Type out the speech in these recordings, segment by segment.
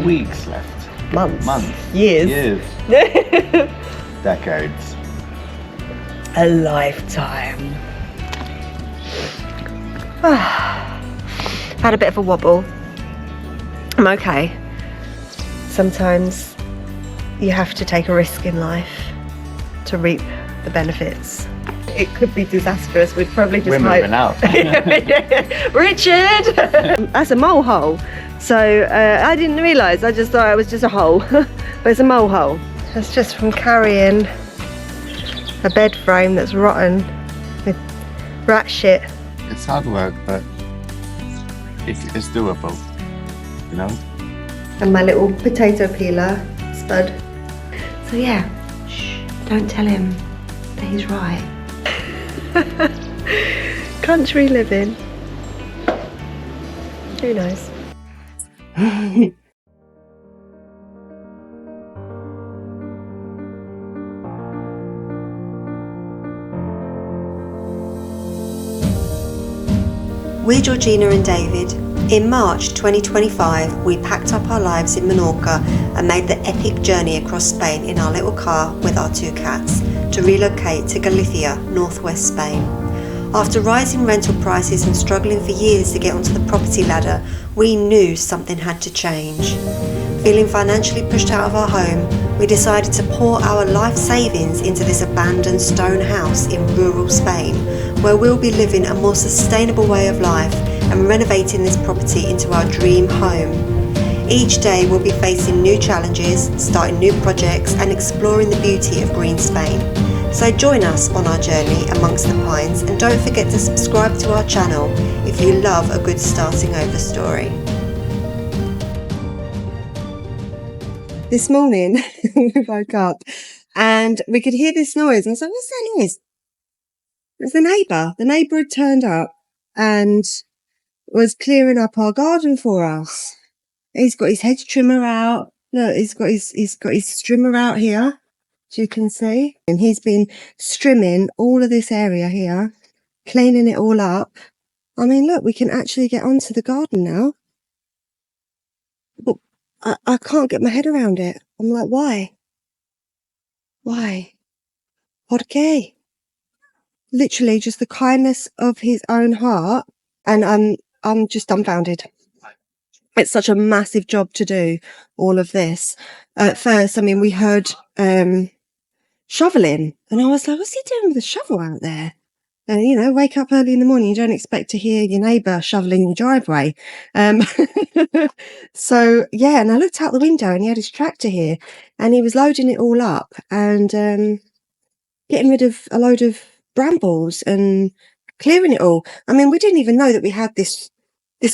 Weeks left. Months. Years. Decades. A lifetime. Had a bit of a wobble. I'm okay. Sometimes you have to take a risk in life to reap the benefits. It could be disastrous. We'd probably just We're moving out. Richard! That's a mole hole. So I didn't realise. I just thought it was just a hole. But it's a mole hole. That's just from carrying a bed frame that's rotten with rat shit. It's hard work, but it's doable, you know? And my little potato peeler spud. So yeah, shh, don't tell him that he's right. Country living. Who knows? We're Georgina and David. In March 2025, we packed up our lives in Menorca and made the epic journey across Spain in our little car with our 2 cats to relocate to Galicia, northwest Spain. After rising rental prices and struggling for years to get onto the property ladder, we knew something had to change. Feeling financially pushed out of our home, we decided to pour our life savings into this abandoned stone house in rural Spain, where we'll be living a more sustainable way of life and renovating this property into our dream home. Each day we'll be facing new challenges, starting new projects and exploring the beauty of green Spain. So join us on our journey amongst the pines and don't forget to subscribe to our channel if you love a good starting over story. This morning we woke up and we could hear this noise and I was like, what's that noise? It was the neighbour. The neighbour had turned up and was clearing up our garden for us. He's got his hedge trimmer out. Look, he's got his trimmer out here, as you can see. And he's been strimming all of this area here, cleaning it all up. I mean, look, we can actually get onto the garden now. But I can't get my head around it. I'm like, why? Why? ¿Por qué? Literally just the kindness of his own heart. And I'm just dumbfounded. It's such a massive job to do, all of this. At first, I mean, we heard shoveling. And I was like, what's he doing with a shovel out there? And, you know, wake up early in the morning, you don't expect to hear your neighbour shoveling your driveway. So, yeah, and I looked out the window and he had his tractor here and he was loading it all up and getting rid of a load of brambles and clearing it all. I mean, we didn't even know that we had this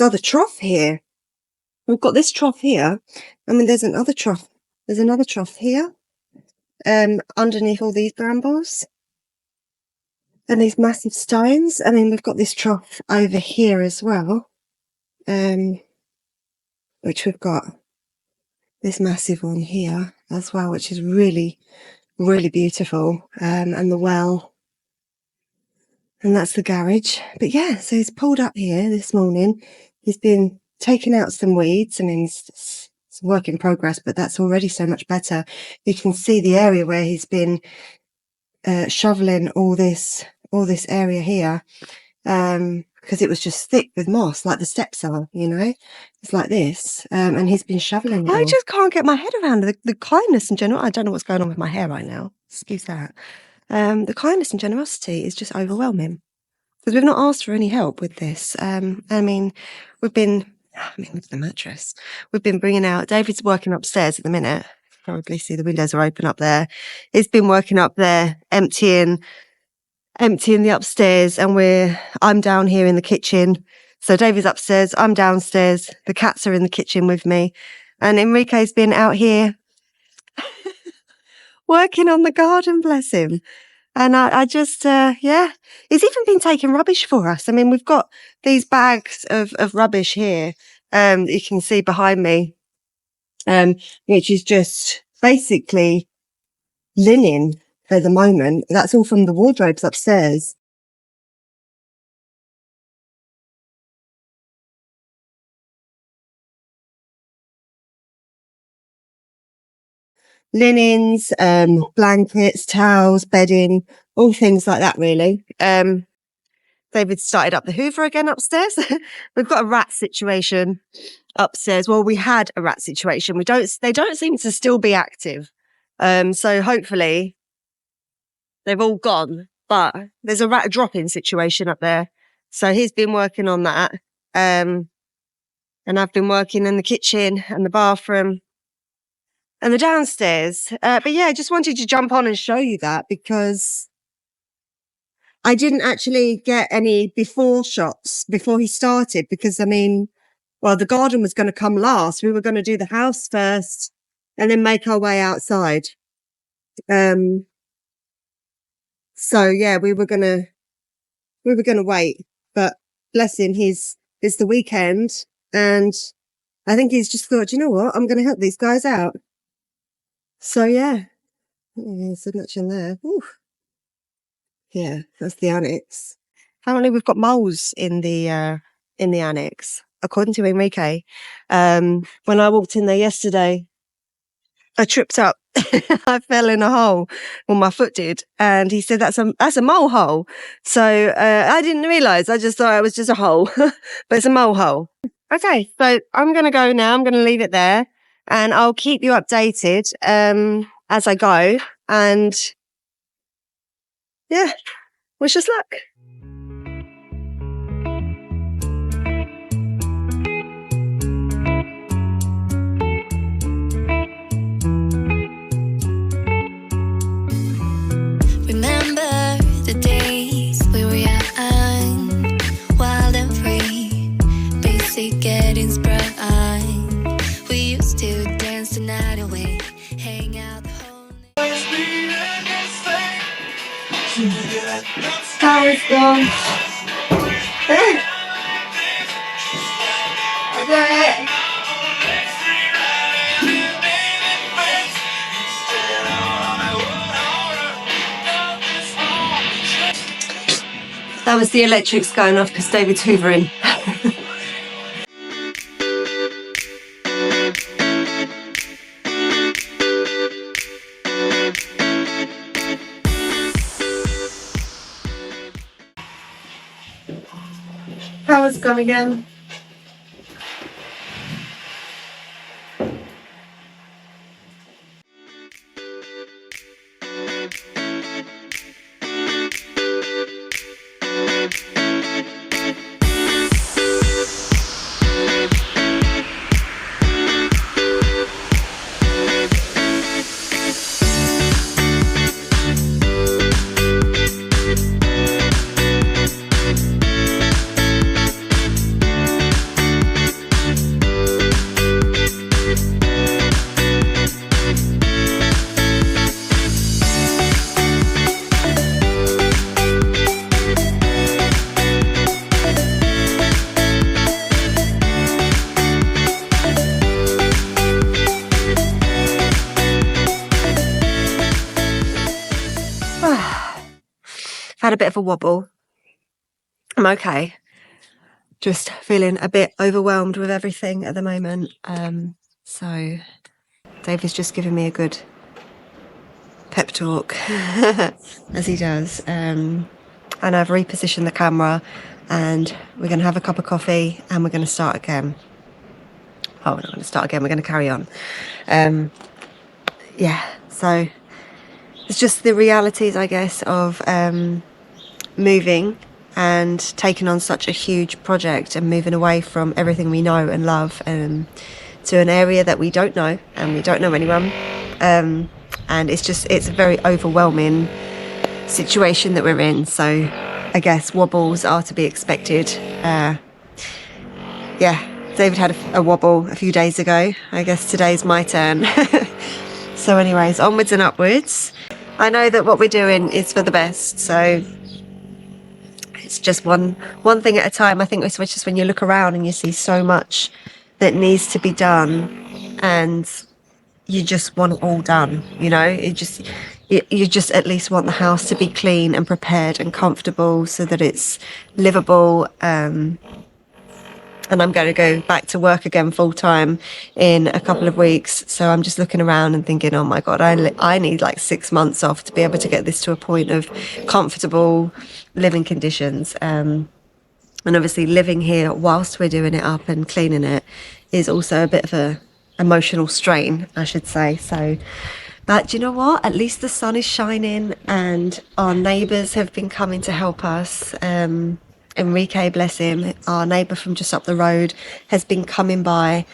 other trough here. We've got this trough here. I mean, there's another trough. There's another trough here, underneath all these brambles and these massive stones. I mean, we've got this trough over here as well, which we've got this massive one here as well, which is really, really beautiful. And the well. And that's the garage. But yeah, so he's pulled up here this morning. He's been taking out some weeds. I mean, it's a work in progress, but that's already so much better. You can see the area where he's been shoveling all this area here, because it was just thick with moss, like the steps are, you know. It's like this, and he's been shoveling it all. I just can't get my head around the kindness in general. I don't know what's going on with my hair right now. Excuse that. The kindness and generosity is just overwhelming because we've not asked for any help with this. I mean, with the mattress, we've been bringing out, David's working upstairs at the minute. Probably see the windows are open up there. He's been working up there, emptying the upstairs and I'm down here in the kitchen. So David's upstairs, I'm downstairs. The cats are in the kitchen with me. And Enrique's been out here working on the garden, bless him. And I just, yeah, he's even been taking rubbish for us. I mean, we've got these bags of rubbish here, you can see behind me, which is just basically linen at the moment. That's all from the wardrobes upstairs. linens, blankets, towels, bedding, all things like that really. David started up the Hoover again upstairs. We've got a rat situation upstairs. Well, we had a rat situation. They don't seem to still be active. So hopefully they've all gone, but there's a rat drop-in situation up there. So he's been working on that. And I've been working in the kitchen and the bathroom and the downstairs. But yeah, I just wanted to jump on and show you that because I didn't actually get any before shots before he started because, I mean, well, the garden was going to come last. We were going to do the house first and then make our way outside. So yeah, we were going to wait, but bless him, it's the weekend and I think he's just thought, you know what, I'm going to help these guys out. So yeah, there's a nutshell there. Ooh. Yeah, that's the annex. Apparently we've got moles in the annex, according to Enrique. When I walked in there yesterday, I tripped up. I fell in a hole. Well, my foot did. And he said, that's a mole hole. So, I didn't realise. I just thought it was just a hole, but it's a mole hole. Okay. So I'm going to go now. I'm going to leave it there and I'll keep you updated, as I go. And yeah, wish us luck. Remember the days we were young, wild and free, basic getting sprung. We used to dance the night away, hang out the whole night. How it's gone. That was the electrics going off because David's hoovering. Power's gone again. Had a bit of a wobble. I'm okay. Just feeling a bit overwhelmed with everything at the moment. So David's just giving me a good pep talk as he does. And I've repositioned the camera and we're going to have a cup of coffee and we're going to start again. Oh, we're not going to start again. We're going to carry on. Yeah, so it's just the realities, I guess, of moving and taking on such a huge project and moving away from everything we know and love to an area that we don't know and we don't know anyone. And it's a very overwhelming situation that we're in. So I guess wobbles are to be expected. Yeah, David had a wobble a few days ago. I guess today's my turn. So anyways, onwards and upwards. I know that what we're doing is for the best, so it's just one thing at a time. I think it's just when you look around and you see so much that needs to be done and you just want it all done, you know? You just at least want the house to be clean and prepared and comfortable so that it's livable. and I'm going to go back to work again full time in a couple of weeks. So I'm just looking around and thinking, oh my God, I need like 6 months off to be able to get this to a point of comfortable living conditions. And obviously living here whilst we're doing it up and cleaning it is also a bit of a emotional strain, I should say. So, but do you know what? At least the sun is shining and our neighbours have been coming to help us. Enrique, bless him, our neighbour from just up the road, has been coming by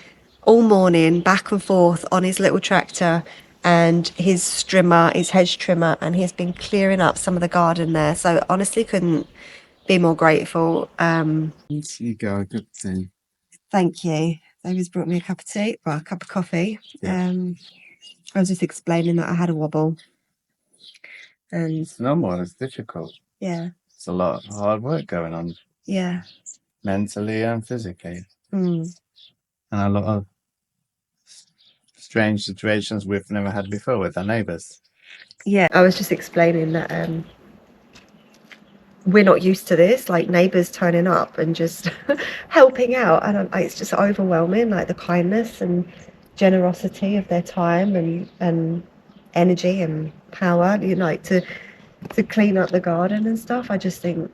all morning, back and forth on his little tractor and his strimmer, his hedge trimmer, and he's been clearing up some of the garden there. So honestly couldn't be more grateful. You go, good thing. Thank you. David's brought me a cup of tea, well, a cup of coffee. Yeah. I was just explaining that I had a wobble. And It's normal, it's difficult. yeah. It's a lot of hard work going on, Yeah. mentally and physically. Mm. And a lot of strange situations we've never had before with our neighbours. Yeah. I was just explaining that we're not used to this, like neighbours turning up and just helping out. And it's just overwhelming, like the kindness and generosity of their time and energy and power, you know, like to clean up the garden and stuff. I just think,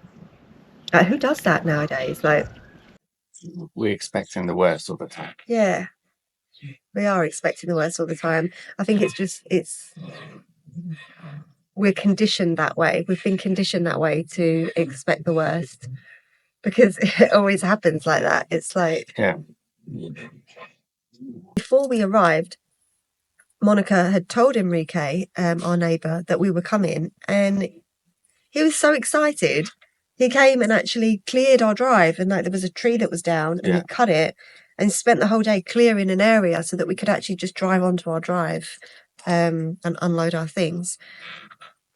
who does that nowadays? Like, We're expecting the worst all the time. yeah, we are expecting the worst all the time. I think we're conditioned that way. We've been conditioned that way to expect the worst because it always happens like that. It's like, Yeah. before we arrived, Monica had told Enrique, our neighbour, that we were coming, and he was so excited. He came and actually cleared our drive, and like there was a tree that was down, and he cut it and spent the whole day clearing an area so that we could actually just drive onto our drive and unload our things.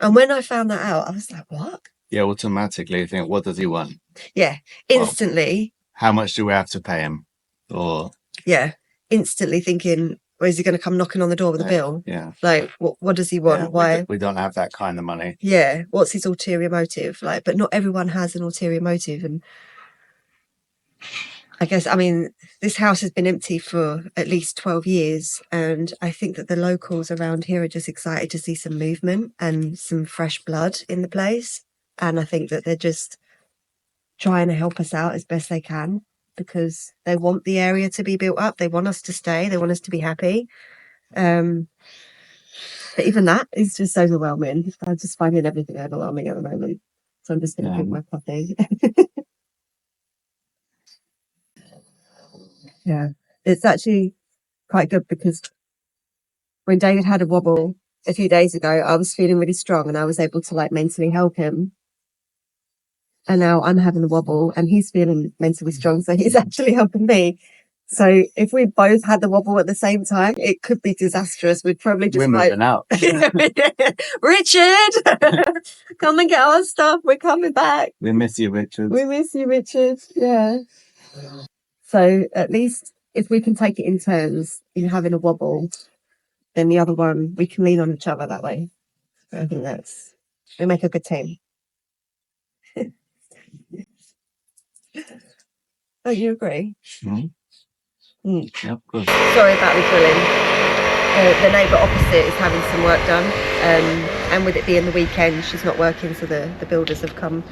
And when I found that out, I was like, what? Yeah, automatically you think, what does he want? Yeah, instantly. How much do we have to pay him? Or yeah, instantly thinking, well, is he going to come knocking on the door with a bill? Yeah. Like, what does he want? Yeah, Why? We don't have that kind of money. Yeah, what's his ulterior motive? Like, but not everyone has an ulterior motive. And I guess, I mean, this house has been empty for at least 12 years. And I think that the locals around here are just excited to see some movement and some fresh blood in the place. And I think that they're just trying to help us out as best they can because they want the area to be built up. They want us to stay. They want us to be happy. But even that is just overwhelming. I'm just finding everything overwhelming at the moment. So I'm just going to drink my coffee. Yeah, it's actually quite good because when David had a wobble a few days ago, I was feeling really strong and I was able to like mentally help him. And now I'm having a wobble and he's feeling mentally strong, so he's actually helping me. So if we both had the wobble at the same time, it could be disastrous. We'd probably just We're moving out. Richard, come and get our stuff. We're coming back. We miss you, Richard. We miss you, Richard. Yeah. So at least if we can take it in turns in having a wobble, then the other one, we can lean on each other that way. I think we make a good team. Oh, you agree? Mm-hmm. Mm. Yep, good. Sorry about the drilling. The neighbour opposite is having some work done, and with it being the weekend, she's not working, so the builders have come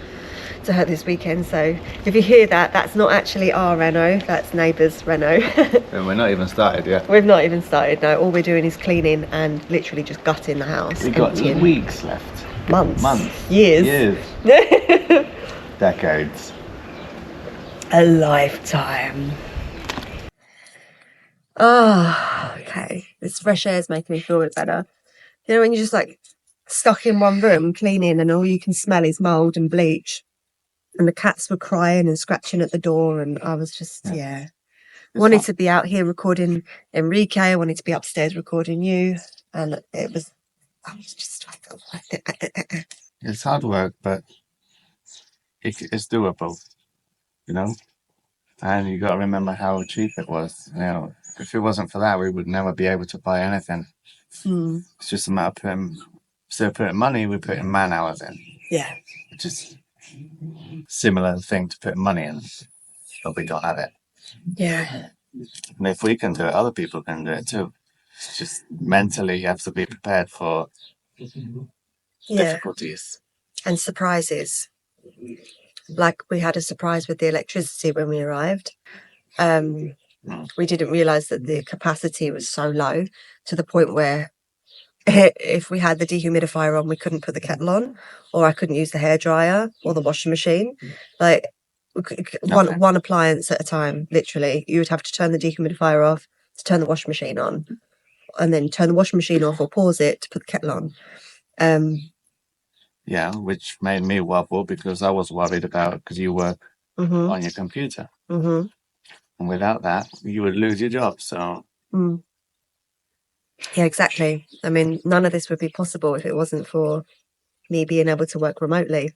to her this weekend. So if you hear that, that's not actually our reno, that's neighbour's reno. And we're not even started yet. We've not even started, no. All we're doing is cleaning and literally just gutting the house. We've got emptying. weeks left. Months. Years. Decades. A lifetime. Oh, okay. This fresh air is making me feel a bit better. You know, when you're just like stuck in one room cleaning and all you can smell is mould and bleach, and the cats were crying and scratching at the door, and I was just, wanted to be out here recording Enrique. I wanted to be upstairs recording you, and I was just like, It's hard work, but it's doable, you know? And you got to remember how cheap it was. You know, if it wasn't for that, we would never be able to buy anything. It's just a matter of putting money, we're putting man hours in. Yeah. Which is similar thing to putting money in, but we don't have it. Yeah. And if we can do it, other people can do it too. It's just mentally, you have to be prepared for difficulties. And surprises. Like we had a surprise with the electricity when we arrived. We didn't realise that the capacity was so low to the point where if we had the dehumidifier on, we couldn't put the kettle on, or I couldn't use the hairdryer or the washing machine. Like one appliance at a time, literally. You would have to turn the dehumidifier off to turn the washing machine on, and then turn the washing machine off or pause it to put the kettle on. Yeah, which made me wobble because I was worried about because you work on your computer. And without that, you would lose your job. So. Yeah, exactly. I mean, none of this would be possible if it wasn't for me being able to work remotely.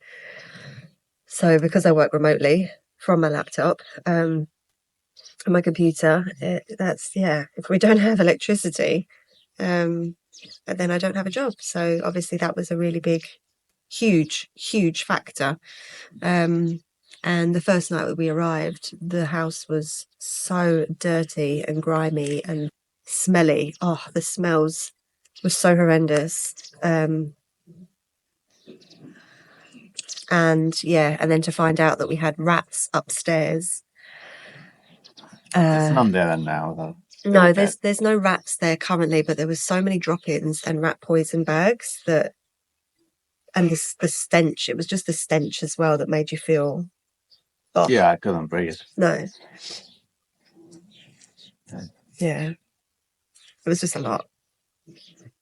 So because I work remotely from my laptop and my computer, if we don't have electricity, then I don't have a job. So obviously that was a really big, huge factor. And the first night that we arrived, the house was so dirty and grimy and smelly. Oh, the smells were so horrendous. And then to find out that we had rats upstairs. There's none there now, though. No, there's no rats there currently, but there was so many drop-ins and rat poison bags and the stench. It was just the stench as well that made you feel. Oh. Yeah, I couldn't breathe. No. Yeah. It was just a lot.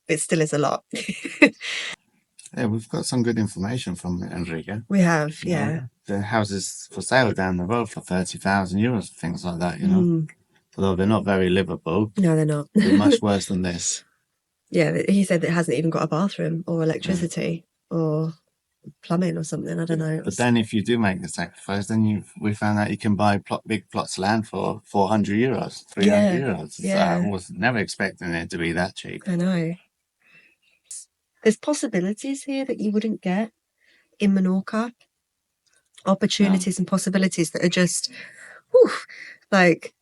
It still is a lot. Yeah, we've got some good information from Enrique. We have, yeah. You know, the houses for sale down the road for 30,000 euros, things like that, you know. Although they're not very livable. No, they're not. They're much worse than this. Yeah, he said it hasn't even got a bathroom or electricity or plumbing or something. I don't know. But then if you do make the sacrifice, then we found out you can buy big plots of land for 400 euros, 300 euros. Yeah. So I was never expecting it to be that cheap. I know. There's possibilities here that you wouldn't get in Menorca. Opportunities and possibilities that are just, like,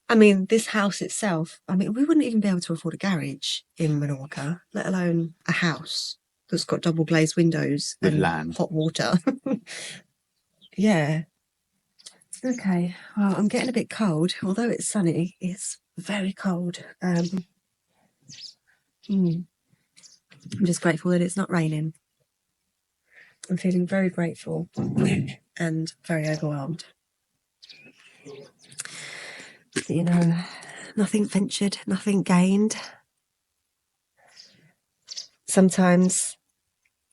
I mean, this house itself, I mean, we wouldn't even be able to afford a garage in Menorca, let alone a house that's got double glazed windows with and land. hot water. Yeah. Okay. Well, I'm getting a bit cold. Although it's sunny, it's very cold. I'm just grateful that it's not raining. I'm feeling very grateful and very overwhelmed. You know, nothing ventured, nothing gained. Sometimes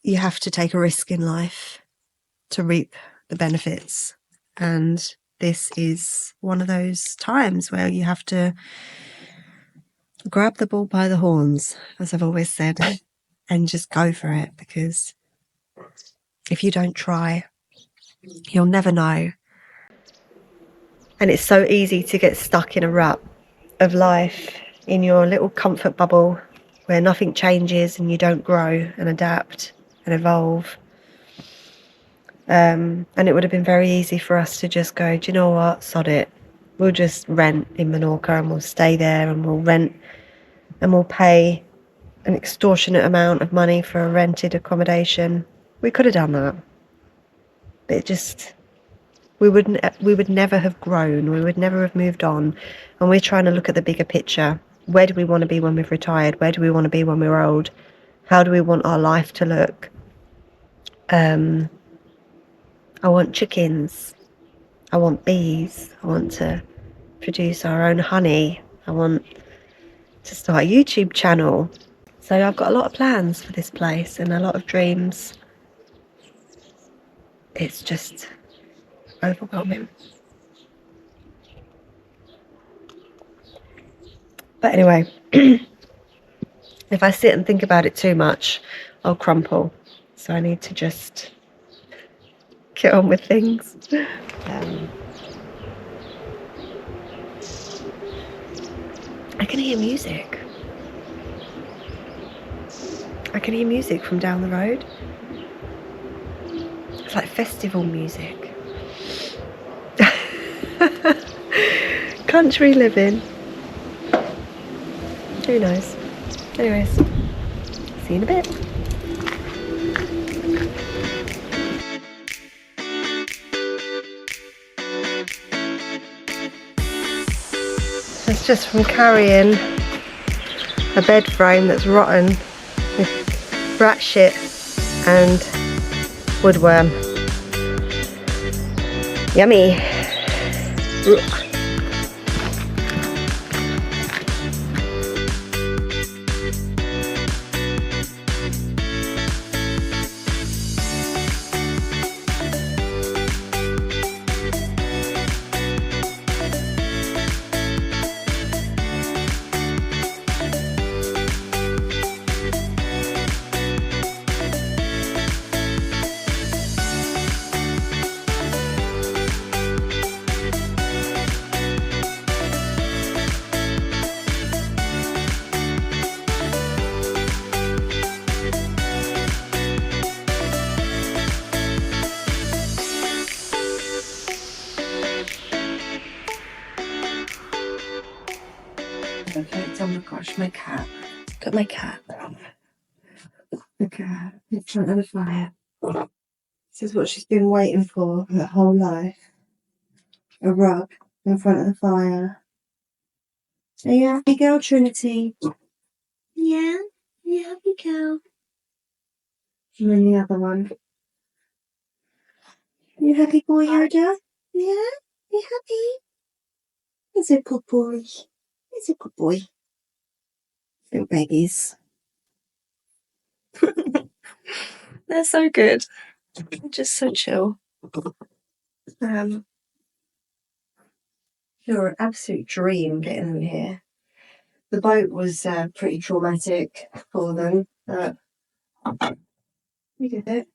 you have to take a risk in life to reap the benefits. And this is one of those times where you have to grab the bull by the horns, as I've always said, and just go for it, because if you don't try, you'll never know. And it's so easy to get stuck in a rut of life, in your little comfort bubble where nothing changes and you don't grow and adapt and evolve. And it would have been very easy for us to just go, do you know what, sod it. We'll just rent in Menorca and we'll stay there and we'll rent and we'll pay an extortionate amount of money for a rented accommodation. We could have done that. But it just, we would never have grown. We would never have moved on. And we're trying to look at the bigger picture. Where do we want to be when we've retired? Where do we want to be when we're old? How do we want our life to look? I want chickens. I want bees. I want to produce our own honey. I want to start a YouTube channel. So I've got a lot of plans for this place and a lot of dreams. It's just overwhelming. But anyway, if I sit and think about it too much, I'll crumple. So I need to just get on with things. I can hear music. I can hear music from down the road. It's like festival music. Country living. Who knows? Anyways, see you in a bit. It's just from carrying a bed frame that's rotten with rat shit and woodworm. Yummy. Ugh. Okay, oh my gosh, my cat. Look at my cat. Look at her in front of the fire. This is what she's been waiting for her whole life. A rug in front of the fire. Are you happy girl, Trinity? Yeah? You happy girl? And then the other one. You happy boy, Yoda? Yeah? You happy? He's a good boy. He's a good boy. Little babies. They're so good. They're just so chill. You're an absolute dream getting them here. The boat was pretty traumatic for them, but we did it.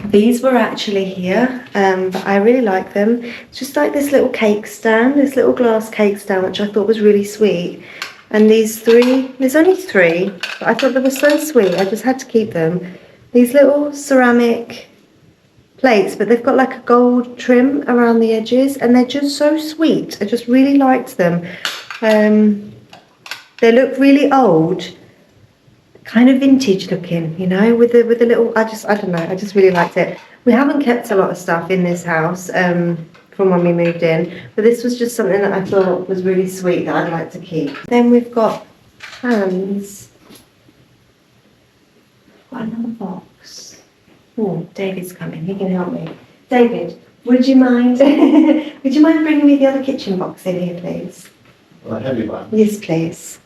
These were actually here, but I really like them. It's just like this little cake stand, this little glass cake stand, which I thought was really sweet. And these three, there's only three, but I thought they were so sweet, I just had to keep them. These little ceramic plates, but they've got like a gold trim around the edges, and they're just so sweet. I just really liked them. They look really old, kind of vintage looking, you know, with the little, I don't know, I just really liked it. We haven't kept a lot of stuff in this house from when we moved in, but this was just something that I thought was really sweet that I'd like to keep. Then we've got pans. Got another box. Oh, David's coming, he can help me. David, would you mind would you mind bringing me the other kitchen box in here, please? Well, a heavy one. Yes, please.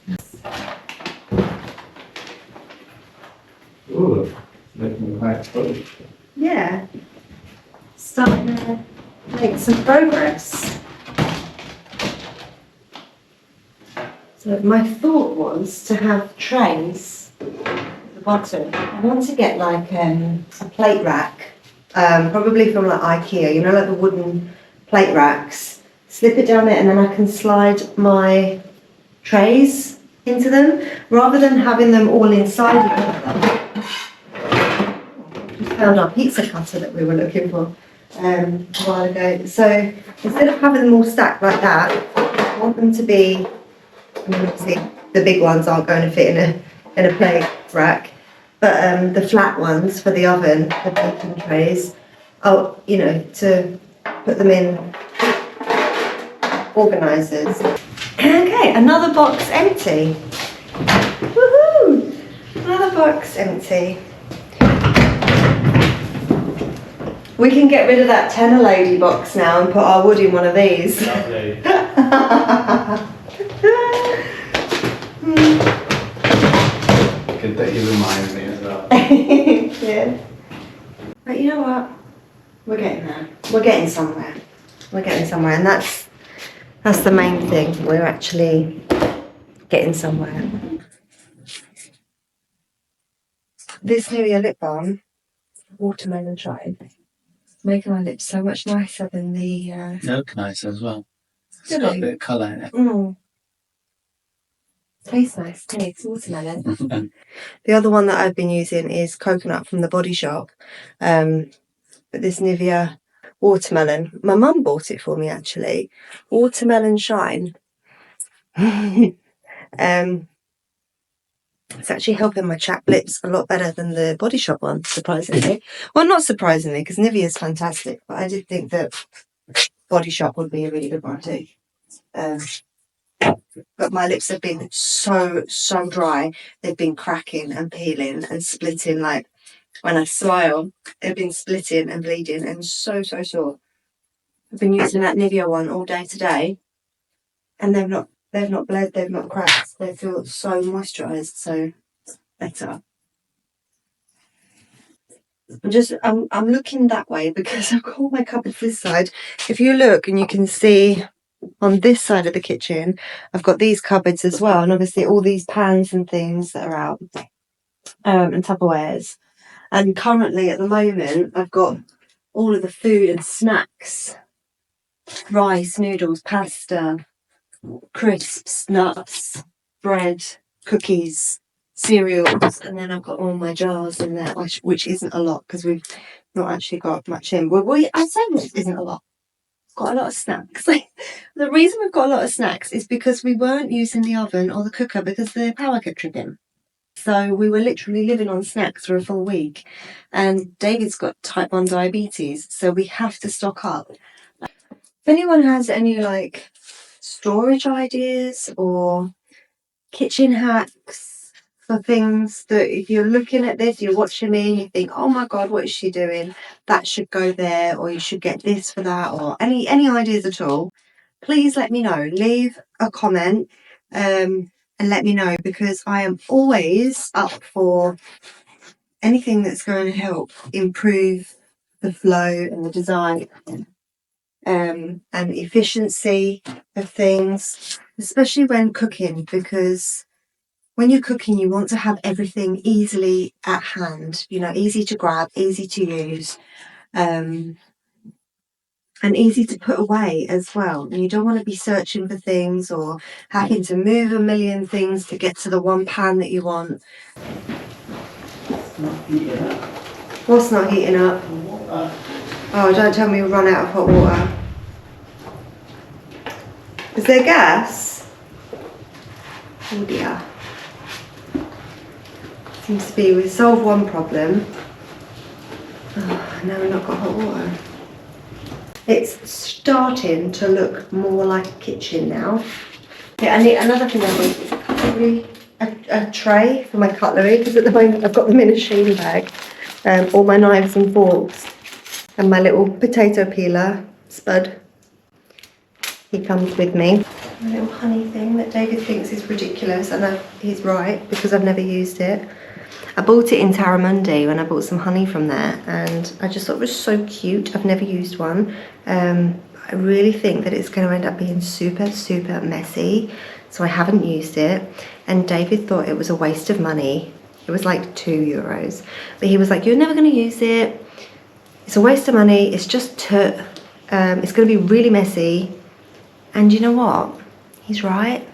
Ooh, making quite full. Yeah. Starting to make some progress. So my thought was to have trays at the bottom. I want to get like a plate rack, probably from like IKEA, you know, like the wooden plate racks. Slip it down it, and then I can slide my trays into them, rather than having them all inside each other. Just found our pizza cutter that we were looking for a while ago. So instead of having them all stacked like that, I want them to be, I mean, obviously the big ones aren't going to fit in a plate rack, but the flat ones for the oven, the baking trays, you know, to put them in organisers. Okay, another box empty. Woohoo! Another box empty. We can get rid of that tenner lady box now and put our wood in one of these. Lovely. Good that you remind me as well. Yeah. But you know what? We're getting there. We're getting somewhere. We're getting somewhere, and that's the main thing. We're actually getting somewhere. This Nivea lip balm, watermelon tribe, making my lips so much nicer than the. Look nice as well. It's got a bit of colour in it. Mm. Tastes nice too. It's watermelon. The other one that I've been using is coconut from the Body Shop, but this Nivea watermelon. My mum bought it for me actually. Watermelon Shine. It's actually helping my chapped lips a lot better than the Body Shop one, surprisingly. Well, not surprisingly, because Nivea's fantastic, but I did think that Body Shop would be a really good one too. But my lips have been so dry. They've been cracking and peeling and splitting. Like when I smile, they've been splitting and bleeding and so sore. I've been using that Nivea one all day today, and they've not bled, they've not cracked. They feel so moisturised, so better. I'm looking that way because I've got all my cupboards this side. If you look and you can see on this side of the kitchen, I've got these cupboards as well, and obviously all these pans and things that are out, and Tupperwares. And currently at the moment I've got all of the food and snacks, rice, noodles, pasta, crisps, nuts, bread, cookies, cereals, and then I've got all my jars in there, which isn't a lot because we've not actually got much in. I'd say this isn't a lot. Got a lot of snacks. The reason we've got a lot of snacks is because we weren't using the oven or the cooker because the power kept tripping. So we were literally living on snacks for a full week. And David's got type 1 diabetes, so we have to stock up. If anyone has any like storage ideas or kitchen hacks for things that if you're looking at this, you're watching me and you think, oh my God, what is she doing? That should go there, or you should get this for that, or any ideas at all, please let me know. Leave a comment and let me know, because I am always up for anything that's going to help improve the flow and the design and efficiency of things, especially when cooking, because when you're cooking, you want to have everything easily at hand, easy to grab, easy to use, and easy to put away as well. And you don't want to be searching for things or having to move a million things to get to the one pan that you want. What's not heating up? Oh, don't tell me we've run out of hot water. Is there gas? Oh dear. Seems to be we've solved one problem. Oh, now we've not got hot water. It's starting to look more like a kitchen now. Yeah, I need another thing I need is a cutlery, a tray for my cutlery, because at the moment I've got them in a sheen bag. All my knives and forks, and my little potato peeler, Spud. He comes with me. A little honey thing that David thinks is ridiculous. I know he's right, because I've never used it. I bought it in Taramundi when I bought some honey from there, and I just thought it was so cute. I've never used one. I really think that it's going to end up being super messy, so I haven't used it. And David thought it was a waste of money. It was like €2, but he was like, you're never going to use it. It's a waste of money. It's just it's going to be really messy. And you know what? He's right.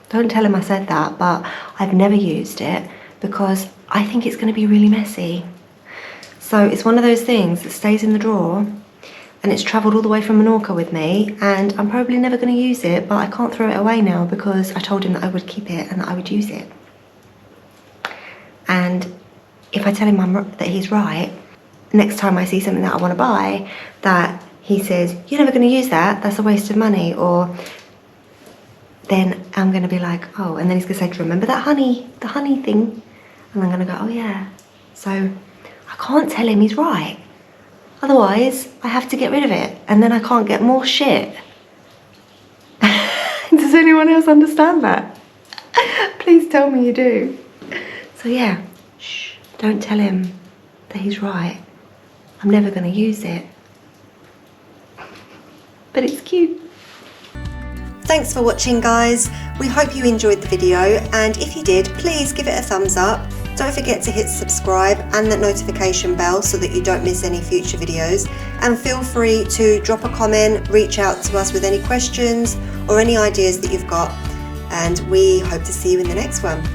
Don't tell him I said that, but I've never used it because I think it's going to be really messy. So it's one of those things that stays in the drawer, and it's travelled all the way from Menorca with me, and I'm probably never going to use it, but I can't throw it away now because I told him that I would keep it and that I would use it. And if I tell him that he's right, next time I see something that I want to buy, that he says, you're never going to use that, that's a waste of money, or then I'm going to be like, oh, and then he's going to say, do you remember that honey, the honey thing? And I'm going to go, oh yeah. So I can't tell him he's right. Otherwise, I have to get rid of it, and then I can't get more shit. Does anyone else understand that? Please tell me you do. So yeah, shh, don't tell him that he's right. I'm never going to use it. But it's cute. Thanks for watching, guys. We hope you enjoyed the video, and if you did, please give it a thumbs up. Don't forget to hit subscribe and that notification bell so that you don't miss any future videos. And feel free to drop a comment, reach out to us with any questions or any ideas that you've got. And we hope to see you in the next one.